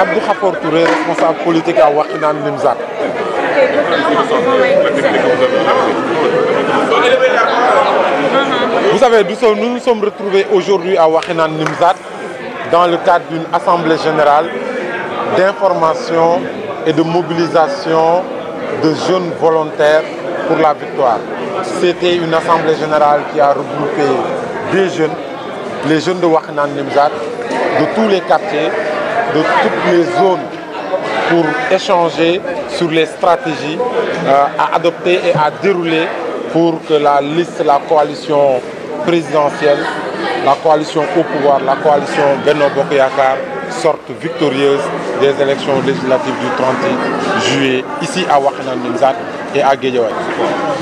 Abdou Khafor Touré, responsable politique à Wakhinane Nimzatt. Vous savez, nous nous sommes retrouvés aujourd'hui à Wakhinane Nimzatt dans le cadre d'une assemblée générale d'information et de mobilisation de jeunes volontaires pour la victoire. C'était une assemblée générale qui a regroupé des jeunes, les jeunes de Wakhinane Nimzatt, de tous les quartiers, de toutes les zones, pour échanger sur les stratégies à adopter et à dérouler pour que la liste, la coalition présidentielle, la coalition au pouvoir, la coalition Benno Bokk Yakaar sorte victorieuse des élections législatives du 30 juillet ici à Wakhinane Nimzatt et à Guédiawaye.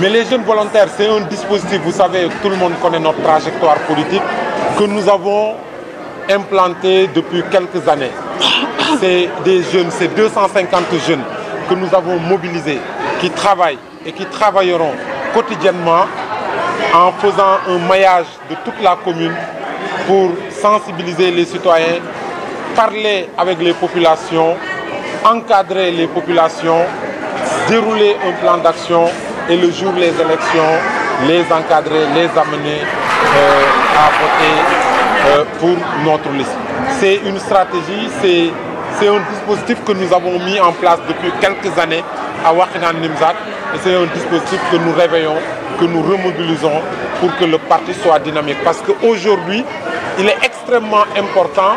Mais les jeunes volontaires, c'est un dispositif, vous savez, tout le monde connaît notre trajectoire politique, que nous avons implanté depuis quelques années. C'est des jeunes, c'est 250 jeunes que nous avons mobilisés, qui travaillent et qui travailleront quotidiennement en faisant un maillage de toute la commune pour sensibiliser les citoyens, parler avec les populations, encadrer les populations, dérouler un plan d'action et le jour des élections, les encadrer, les amener à voter pour notre liste. C'est une stratégie, c'est un dispositif que nous avons mis en place depuis quelques années à Wakhinane Nimzatt et c'est un dispositif que nous réveillons, que nous remobilisons pour que le parti soit dynamique. Parce qu'aujourd'hui, il est extrêmement important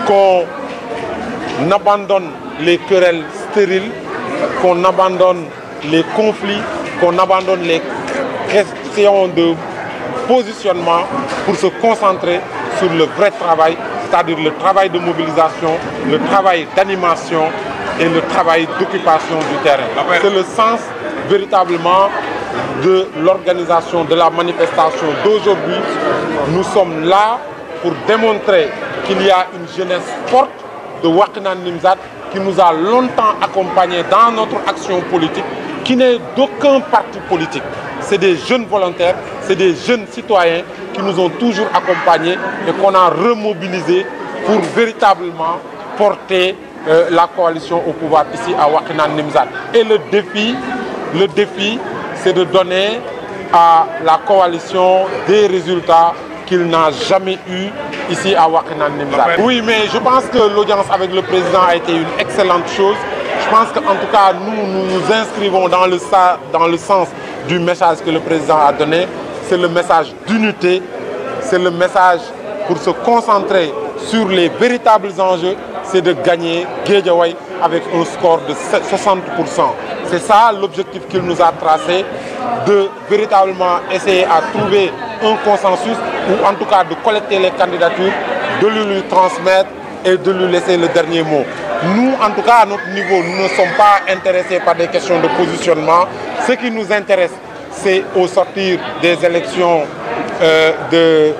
qu'on abandonne les querelles stériles, qu'on abandonne les conflits, qu'on abandonne les questions de positionnement pour se concentrer sur le vrai travail, c'est-à-dire le travail de mobilisation, le travail d'animation et le travail d'occupation du terrain. C'est le sens véritablement de l'organisation de la manifestation d'aujourd'hui. Nous sommes là pour démontrer qu'il y a une jeunesse forte de Wakhinane Nimzatt qui nous a longtemps accompagnés dans notre action politique, qui n'est d'aucun parti politique. C'est des jeunes volontaires, c'est des jeunes citoyens qui nous ont toujours accompagnés et qu'on a remobilisés pour véritablement porter la coalition au pouvoir ici à Wakhinane Nimzatt. Et le défi, c'est de donner à la coalition des résultats qu'il n'a jamais eu ici à Wakhinane Nimzatt. Oui, mais je pense que l'audience avec le président a été une excellente chose. Je pense qu'en tout cas, nous nous inscrivons dans le sens du message que le président a donné. C'est le message d'unité, c'est le message pour se concentrer sur les véritables enjeux, c'est de gagner Guédiawaye avec un score de 60%. C'est ça l'objectif qu'il nous a tracé, de véritablement essayer à trouver un consensus, ou en tout cas de collecter les candidatures, de lui transmettre et de lui laisser le dernier mot. Nous, en tout cas, à notre niveau, nous ne sommes pas intéressés par des questions de positionnement. Ce qui nous intéresse, c'est au sortir des élections de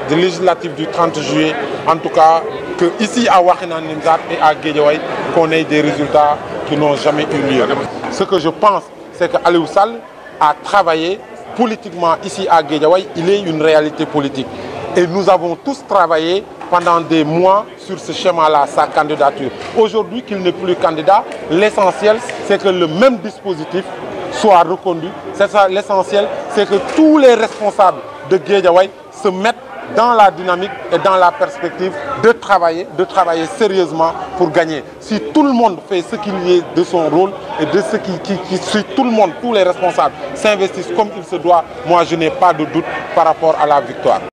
législatives du 30 juillet, en tout cas, que ici à Wakhinane Nimzatt et à Guédiawaye, qu'on ait des résultats qui n'ont jamais eu lieu. Ce que je pense, c'est que Aliou Sall a travaillé politiquement ici à Guédiawaye, il est une réalité politique. Et nous avons tous travaillé pendant des mois sur ce schéma-là, sa candidature. Aujourd'hui, qu'il n'est plus candidat, l'essentiel, c'est que le même dispositif soit reconduit. C'est ça, l'essentiel, c'est que tous les responsables de Guédiawaye se mettent dans la dynamique et dans la perspective de travailler sérieusement pour gagner. Si tout le monde fait ce qu'il y est de son rôle et de ce si tout le monde, tous les responsables s'investissent comme il se doit, moi je n'ai pas de doute par rapport à la victoire.